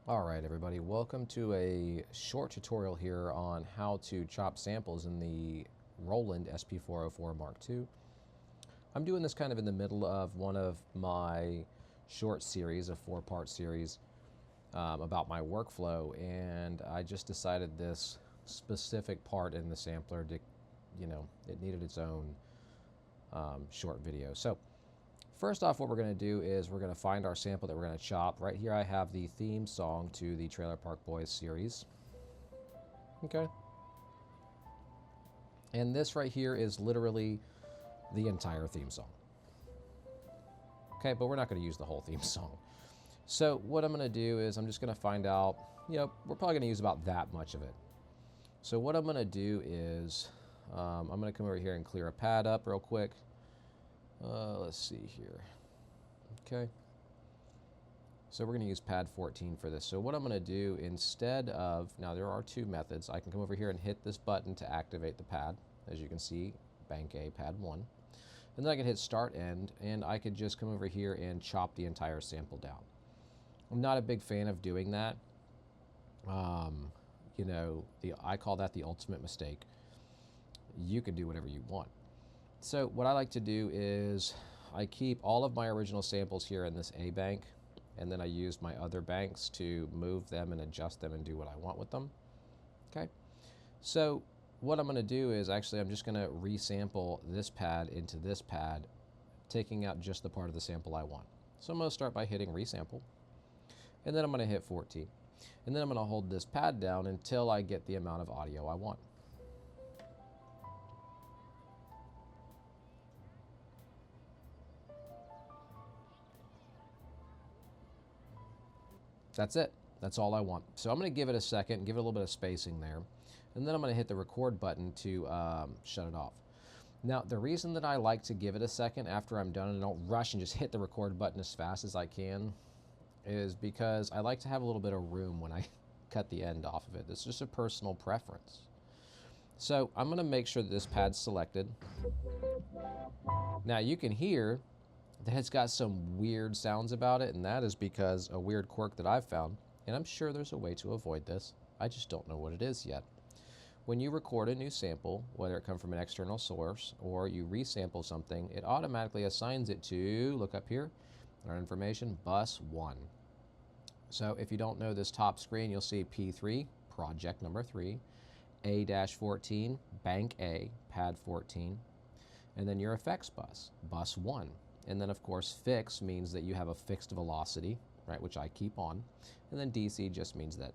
Alright everybody, welcome to a short tutorial here on how to chop samples in the Roland SP-404 Mark II. I'm doing this kind of in the middle of one of my short series, a 4-part series about my workflow, and I just decided this specific part in the sampler to, it needed its own short video. So first off, what we're going to do is we're going to find our sample that we're going to chop. Right here I have the theme song to the Trailer Park Boys series. Okay. And this right here is literally the entire theme song. Okay, but we're not going to use the whole theme song. So what I'm going to do is I'm just going to find out, we're probably going to use about that much of it. So what I'm going to do is I'm going to come over here and clear a pad up real quick. Let's see here. Okay. So we're going to use pad 14 for this. So what I'm going to do instead of, now there are two methods. I can come over here and hit this button to activate the pad. As you can see, bank A, pad 1. And then I can hit start end, and I could just come over here and chop the entire sample down. I'm not a big fan of doing that. I call that the ultimate mistake. You can do whatever you want. So what I like to do is I keep all of my original samples here in this A bank, and then I use my other banks to move them and adjust them and do what I want with them. Okay. So what I'm going to do is actually I'm just going to resample this pad into this pad, taking out just the part of the sample I want. So I'm going to start by hitting resample, and then I'm going to hit 14. And then I'm going to hold this pad down until I get the amount of audio I want. That's it. That's all I want. So I'm going to give it a second, give it a little bit of spacing there, and then I'm going to hit the record button to shut it off. Now, the reason that I like to give it a second after I'm done and don't rush and just hit the record button as fast as I can is because I like to have a little bit of room when I cut the end off of it. It's just a personal preference. So I'm going to make sure that this pad's selected. Now you can hear that it's got some weird sounds about it, and that is because a weird quirk that I've found, and I'm sure there's a way to avoid this, I just don't know what it is yet. When you record a new sample, whether it comes from an external source or you resample something, it automatically assigns it to, look up here, our information, bus 1. So if you don't know this top screen, you'll see P3, project number 3, A-14, bank A, pad 14, and then your effects bus, bus 1. And then, of course, fix means that you have a fixed velocity, right, which I keep on. And then DC just means that,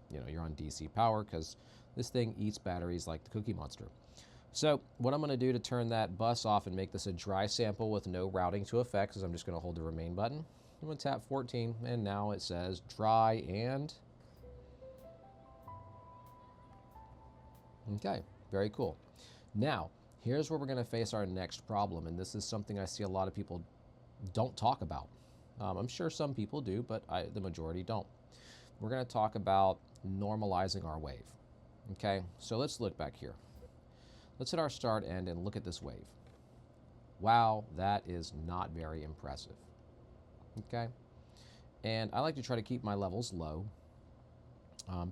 you're on DC power because this thing eats batteries like the Cookie Monster. So what I'm going to do to turn that bus off and make this a dry sample with no routing to effects is I'm just going to hold the remain button. I'm going to tap 14, and now it says dry and... Okay, very cool. Now, here's where we're going to face our next problem, and this is something I see a lot of people don't talk about. I'm sure some people do, but the majority don't. We're going to talk about normalizing our wave. Okay, so let's look back here. Let's hit our start end and look at this wave. Wow, that is not very impressive. Okay, and I like to try to keep my levels low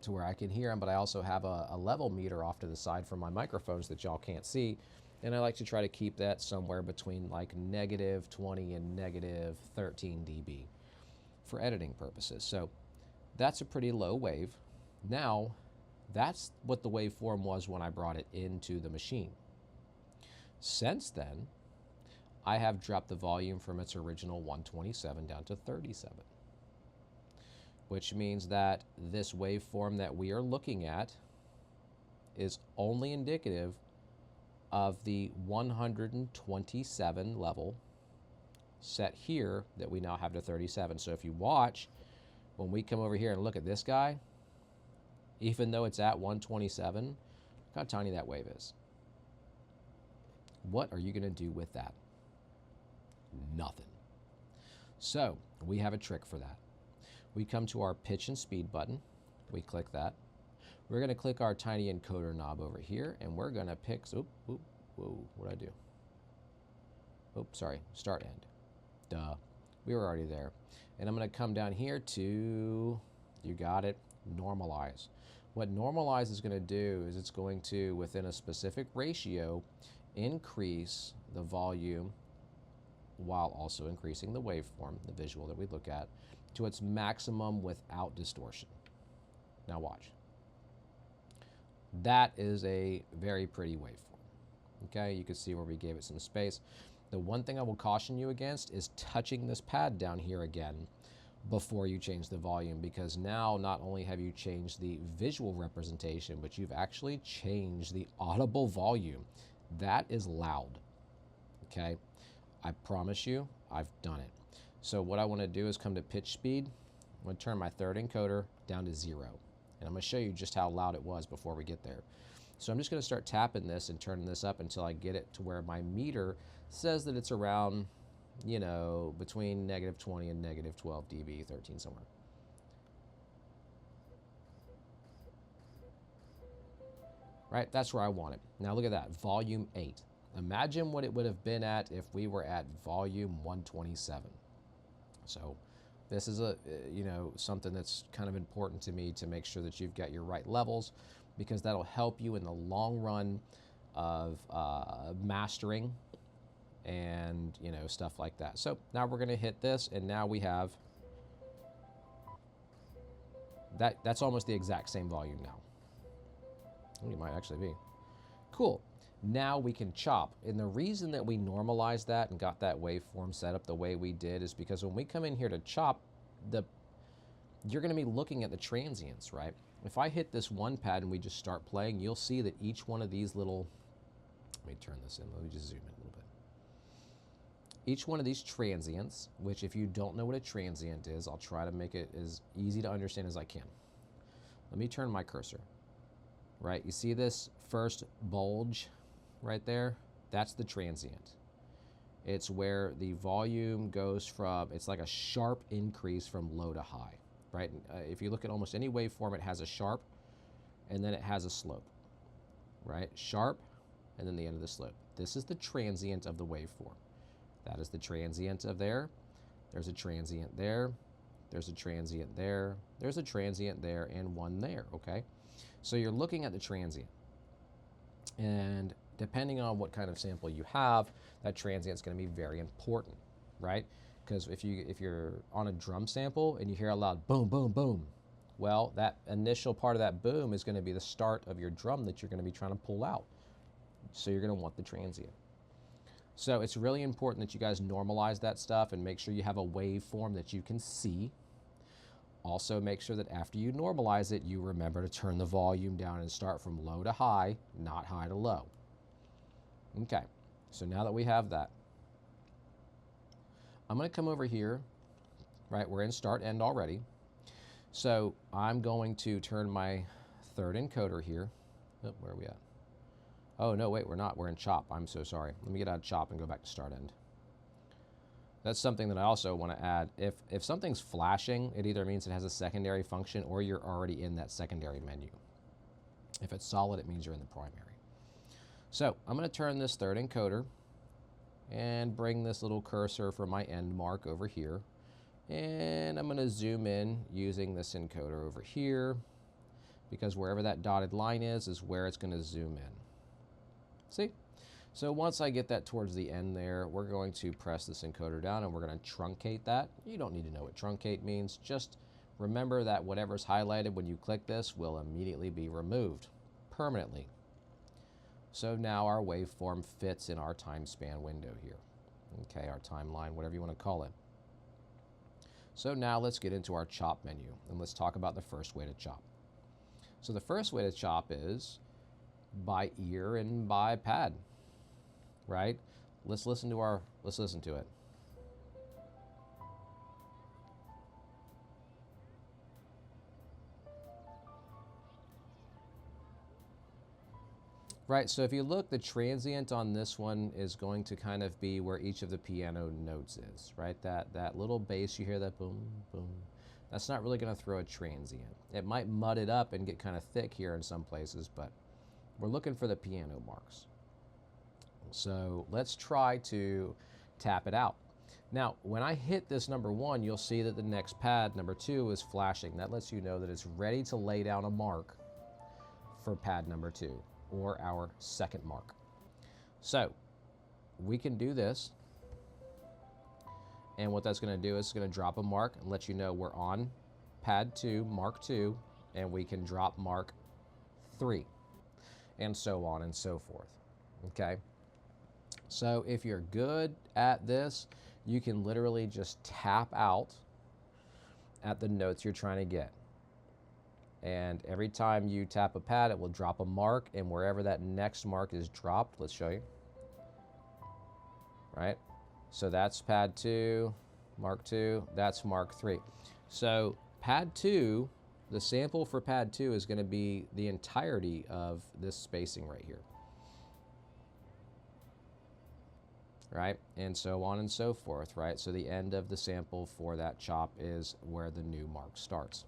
to where I can hear them, but I also have a level meter off to the side from my microphones that y'all can't see. And I like to try to keep that somewhere between like -20 and -13 dB for editing purposes. So that's a pretty low wave. Now, that's what the waveform was when I brought it into the machine. Since then, I have dropped the volume from its original 127 down to 37. Which means that this waveform that we are looking at is only indicative of the 127 level set here that we now have to 37. So if you watch, when we come over here and look at this guy, even though it's at 127, look how tiny that wave is. What are you going to do with that? Nothing. So we have a trick for that. We come to our pitch and speed button. We click that. We're going to click our tiny encoder knob over here, and we're going to pick, whoa, what'd I do? Oops, sorry, start end. Duh, we were already there. And I'm going to come down here to You got it? Normalize. What normalize is going to do is it's going to, within a specific ratio, increase the volume while also increasing the waveform, the visual that we look at, to its maximum without distortion. Now watch. That is a very pretty waveform. Okay, you can see where we gave it some space. The one thing I will caution you against is touching this pad down here again before you change the volume, because now not only have you changed the visual representation, but you've actually changed the audible volume. That is loud. Okay, I promise you, I've done it. So what I want to do is come to pitch speed. I'm going to turn my third encoder down to 0. And I'm going to show you just how loud it was before we get there. So I'm just going to start tapping this and turning this up until I get it to where my meter says that it's around, you know, between -20 and -12 dB, 13 somewhere. Right, that's where I want it. Now look at that, volume 8. Imagine what it would have been at if we were at volume 127. So this is a, you know, something that's kind of important to me to make sure that you've got your right levels, because that'll help you in the long run of mastering and, you know, stuff like that. So now we're going to hit this, and now we have that. That's almost the exact same volume now. It might actually be. Cool. Now we can chop. And the reason that we normalized that and got that waveform set up the way we did is because when we come in here to chop, you're going to be looking at the transients, right? If I hit this one pad and we just start playing, you'll see that each one of these little, let me turn this in, let me just zoom in a little bit. Each one of these transients, which if you don't know what a transient is, I'll try to make it as easy to understand as I can. Let me turn my cursor. Right, you see this first bulge right there? That's the transient. It's where the volume goes from, it's like a sharp increase from low to high, right? If you look at almost any waveform, it has a sharp and then it has a slope, right? Sharp and then the end of the slope. This is the transient of the waveform. That is the transient of there. There's a transient there. There's a transient there. There's a transient there and one there, okay? So you're looking at the transient, and depending on what kind of sample you have, that transient is going to be very important, right? Because if you're on a drum sample and you hear a loud boom, boom, boom, well, that initial part of that boom is going to be the start of your drum that you're going to be trying to pull out. So you're going to want the transient. So it's really important that you guys normalize that stuff and make sure you have a waveform that you can see. Also, make sure that after you normalize it, you remember to turn the volume down and start from low to high, not high to low. Okay, so now that we have that, I'm going to come over here, right? We're in start end already. So I'm going to turn my third encoder here. Oh, where are we at? Oh, no, wait, we're not. We're in chop. I'm so sorry. Let me get out of chop and go back to start end. That's something that I also want to add. If something's flashing, it either means it has a secondary function or you're already in that secondary menu. If it's solid, it means you're in the primary. So I'm going to turn this third encoder and bring this little cursor for my end mark over here. And I'm going to zoom in using this encoder over here, because wherever that dotted line is where it's going to zoom in. See? So once I get that towards the end there, we're going to press this encoder down and we're going to truncate that. You don't need to know what truncate means. Just remember that whatever's highlighted when you click this will immediately be removed permanently. So now our waveform fits in our time span window here. Okay, our timeline, whatever you want to call it. So now let's get into our chop menu and let's talk about the first way to chop. So the first way to chop is by ear and by pad. Right? Let's listen to it. Right, so if you look, the transient on this one is going to kind of be where each of the piano notes is, right? That little bass, you hear that boom, boom. That's not really going to throw a transient. It might mud it up and get kind of thick here in some places, but we're looking for the piano marks. So let's try to tap it out. Now, when I hit this number 1, you'll see that the next pad, number 2, is flashing. That lets you know that it's ready to lay down a mark for pad number 2, or our second mark. So we can do this, and what that's going to do is it's going to drop a mark and let you know we're on pad 2, mark 2, and we can drop mark 3, and so on and so forth. Okay? So if you're good at this, you can literally just tap out at the notes you're trying to get. And every time you tap a pad, it will drop a mark, and wherever that next mark is dropped, let's show you. Right? So that's pad 2, mark 2, that's mark 3. So pad 2, the sample for pad 2 is going to be the entirety of this spacing right here. Right? And so on and so forth, right? So the end of the sample for that chop is where the new mark starts.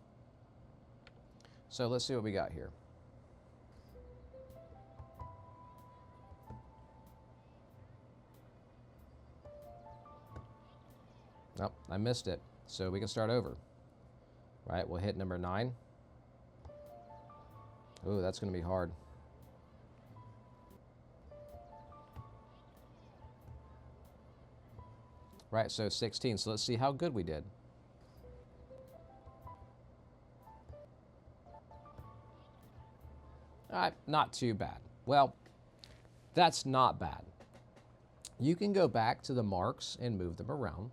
So let's see what we got here. Oh, I missed it. So we can start over. Right? We'll hit number 9. Ooh, that's going to be hard. Right, so 16. So let's see how good we did. Not too bad. Well, that's not bad. You can go back to the marks and move them around.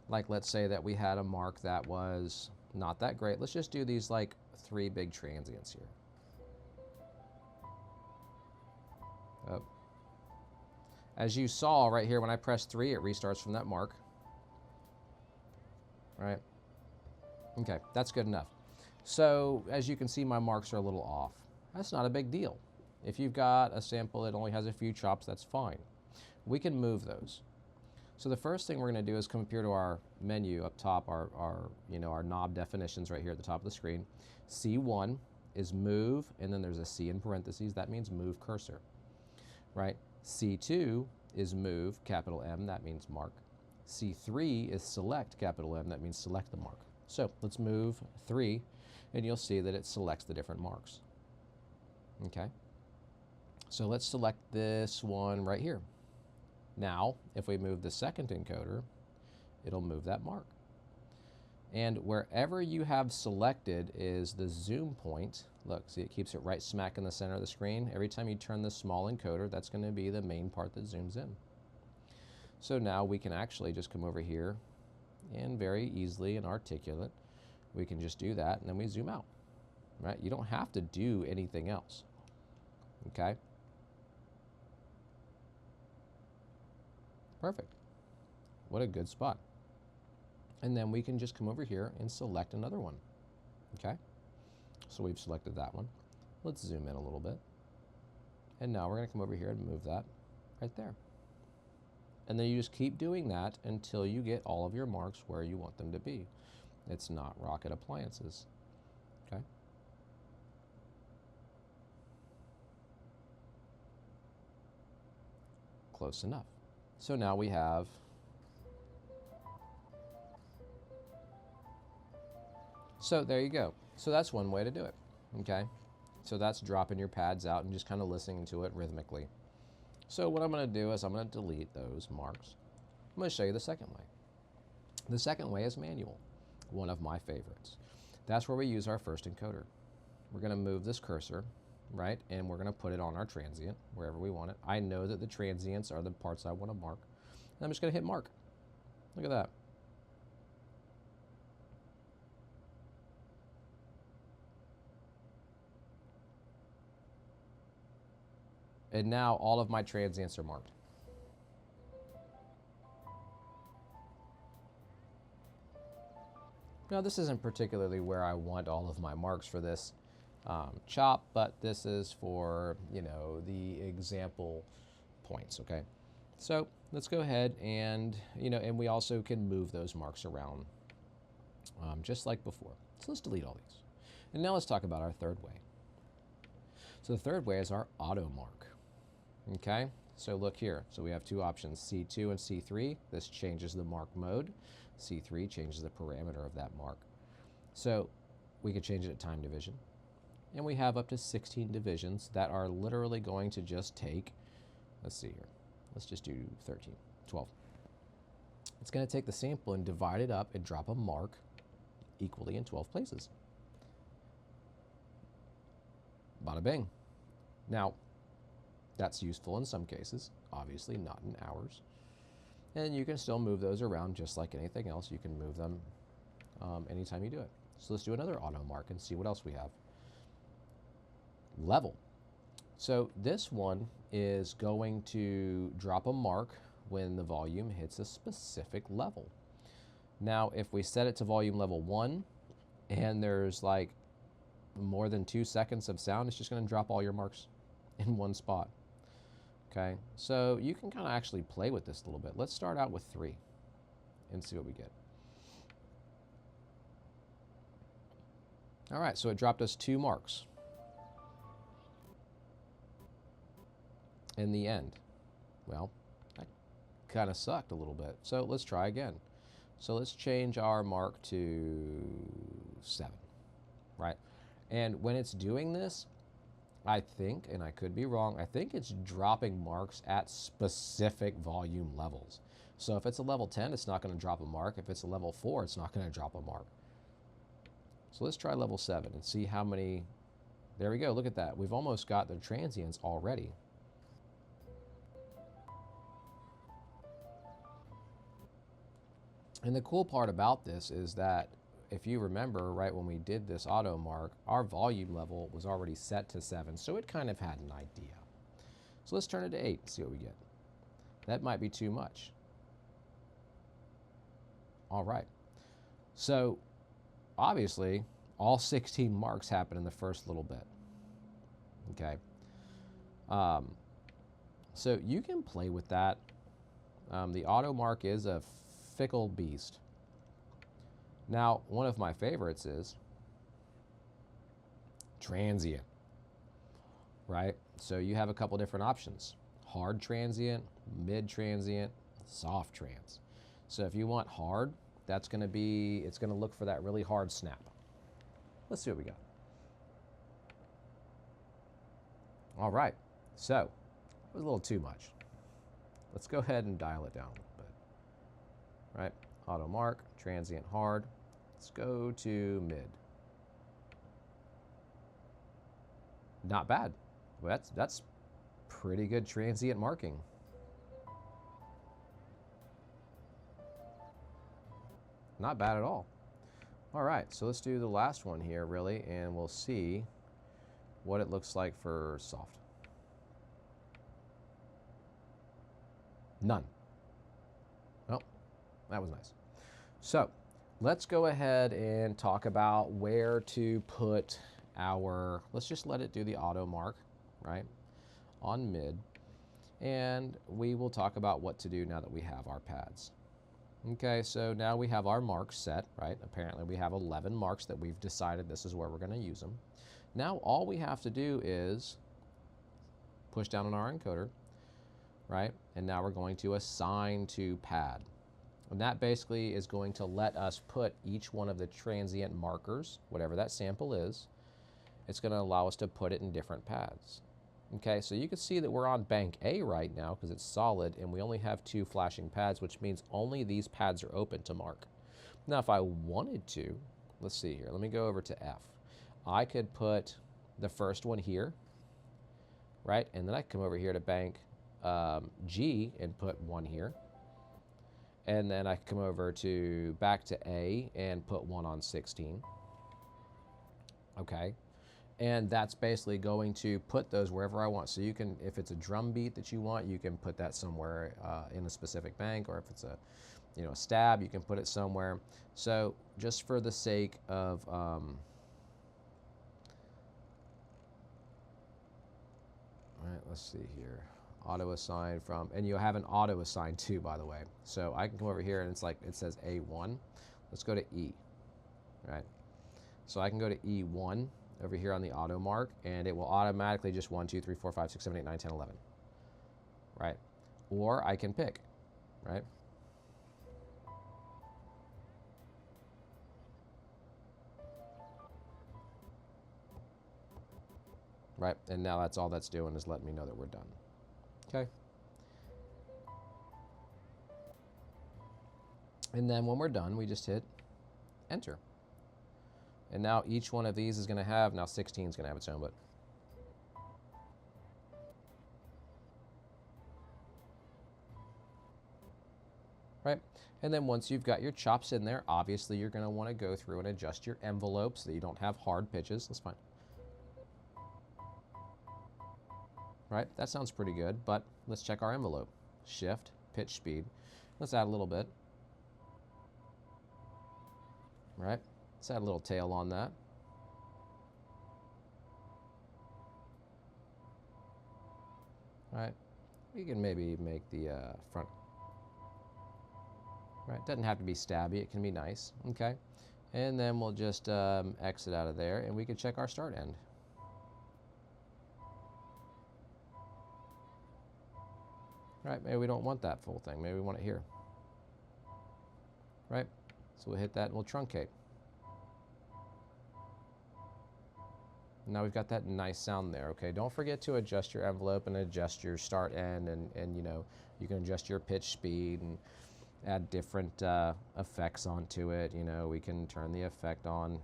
Like, let's say that we had a mark that was not that great. Let's just do these like 3 big transients here. Oh. As you saw right here, when I press 3, it restarts from that mark. Right? Okay, that's good enough. So as you can see, my marks are a little off. That's not a big deal. If you've got a sample that only has a few chops, that's fine. We can move those. So the first thing we're going to do is come up here to our menu up top, our knob definitions right here at the top of the screen. C1 is move, and then there's a C in parentheses. That means move cursor. Right? C2 is move, capital M, that means mark. C3 is select, capital M, that means select the mark. So let's move 3, and you'll see that it selects the different marks. Okay? So let's select this one right here. Now, if we move the second encoder, it'll move that mark. And wherever you have selected is the zoom point. Look, see, it keeps it right smack in the center of the screen. Every time you turn this small encoder, that's going to be the main part that zooms in. So now we can actually just come over here and very easily and articulate, we can just do that, and then we zoom out. Right? You don't have to do anything else. Okay? Perfect. What a good spot. And then we can just come over here and select another one. Okay? So we've selected that one. Let's zoom in a little bit. And now we're going to come over here and move that right there. And then you just keep doing that until you get all of your marks where you want them to be. It's not rocket appliances. Okay? Close enough. So now we have so there you go. So that's one way to do it. Okay? So that's dropping your pads out and just kind of listening to it rhythmically. So what I'm going to do is I'm going to delete those marks. I'm going to show you the second way. The second way is manual, one of my favorites. That's where we use our first encoder. We're going to move this cursor, right, and we're going to put it on our transient, wherever we want it. I know that the transients are the parts I want to mark. And I'm just going to hit mark. Look at that. And now all of my transients are marked. Now this isn't particularly where I want all of my marks for this chop, but this is for, the example points, okay? So let's go ahead and, and we also can move those marks around just like before. So let's delete all these. And now let's talk about our third way. So the third way is our auto mark. Okay, So look here. So we have two options, C2 and C3. This changes the mark mode. C3 changes the parameter of that mark. So we could change it at time division. And we have up to 16 divisions that are literally going to just take, let's see here, let's just do 13, 12. It's going to take the sample and divide it up and drop a mark equally in 12 places. Bada bing. Now, that's useful in some cases, obviously not in ours. And you can still move those around just like anything else. You can move them anytime you do it. So let's do another auto mark and see what else we have. Level. So this one is going to drop a mark when the volume hits a specific level. Now, if we set it to volume level 1 and there's like more than 2 seconds of sound, it's just going to drop all your marks in one spot. Okay, so you can kind of actually play with this a little bit. Let's start out with 3 and see what we get. All right, so it dropped us 2 marks in the end. Well, that kind of sucked a little bit. So let's try again. So let's change our mark to 7, right? And when it's doing this, I think, and I could be wrong, I think it's dropping marks at specific volume levels. So if it's a level 10, it's not going to drop a mark. If it's a level 4, it's not going to drop a mark. So let's try level 7 and see how many. There we go. Look at that. We've almost got the transients already. And the cool part about this is that if you remember, right, when we did this auto mark, our volume level was already set to 7, so it kind of had an idea. So let's turn it to 8 and see what we get. That might be too much. All right. So obviously, all 16 marks happen in the first little bit. Okay. So you can play with that. The auto mark is a fickle beast. Now, one of my favorites is transient, right? So you have a couple different options: hard transient, mid transient, soft trans. So if you want hard, that's going to be, it's going to look for that really hard snap. Let's see what we got. All right, so it was a little too much. Let's go ahead and dial it down a little bit. Right, auto mark, transient, hard. Let's go to mid. Not bad. Well, that's pretty good transient marking. Not bad at all. All right, so let's do the last one here, really, and we'll see what it looks like for soft. None. Oh, that was nice. So let's go ahead and talk about where to put our, let's just let it do the auto mark, right, on mid. And we will talk about what to do now that we have our pads. Okay, so now we have our marks set, right? Apparently we have 11 marks that we've decided this is where we're going to use them. Now all we have to do is push down on our encoder, right? And now we're going to assign to pad. And that basically is going to let us put each one of the transient markers, whatever that sample is, it's going to allow us to put it in different pads. Okay, so you can see that we're on bank A right now because it's solid and we only have 2 flashing pads, which means only these pads are open to mark. Now if I wanted to, let's see here, let me go over to F. I could put the first one here, right? And then I come over here to bank G and put 1 here. And then I come over to back to A and put 1 on 16. Okay. And that's basically going to put those wherever I want. So you can, if it's a drum beat that you want, you can put that somewhere in a specific bank, or if it's a, you know, a stab, you can put it somewhere. So just for the sake of, all right, let's see here. Auto assign from, and you have an auto assign too, by the way. So I can come over here and it's like, it says A1. Let's go to E, right? So I can go to E1 over here on the auto mark, and it will automatically just 1, 2, 3, 4, 5, 6, 7, 8, 9, 10, 11. right? Or I can pick, right? Right, and now that's all that's doing is letting me know that we're done. Okay. And then when we're done, we just hit enter. And now each one of these is going to have, now 16 is going to have its own, but right? And then once you've got your chops in there, obviously you're going to want to go through and adjust your envelope so that you don't have hard pitches. That's fine. Right, that sounds pretty good, but let's check our envelope. Shift, pitch speed. Let's add a little bit. Right, let's add a little tail on that. Right, we can maybe make the front. Right, doesn't have to be stabby, it can be nice, okay? And then we'll just exit out of there and we can check our start end. Right, maybe we don't want that full thing, maybe we want it here. Right, so we'll hit that and we'll truncate. Now we've got that nice sound there, okay? Don't forget to adjust your envelope and adjust your start end, and you know, you can adjust your pitch speed and add different effects onto it. You know, we can turn the effect on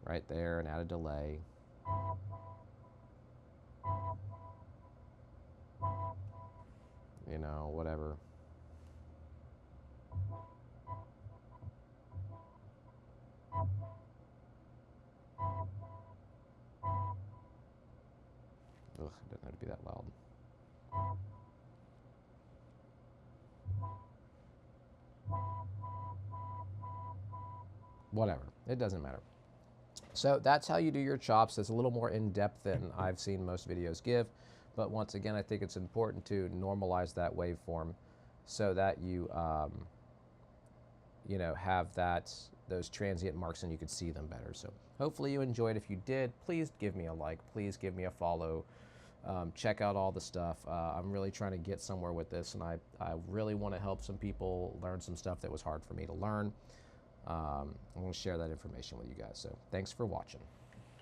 right there and add a delay. You know, whatever. Ugh, it doesn't have to be that loud. Whatever, it doesn't matter. So that's how you do your chops. It's a little more in-depth than I've seen most videos give, but once again, I think it's important to normalize that waveform so that you you know, have those transient marks and you could see them better. So hopefully you enjoyed. If you did, please give me a like, please give me a follow. Check out all the stuff. I'm really trying to get somewhere with this, and I really want to help some people learn some stuff that was hard for me to learn. I'm going to share that information with you guys. So thanks for watching.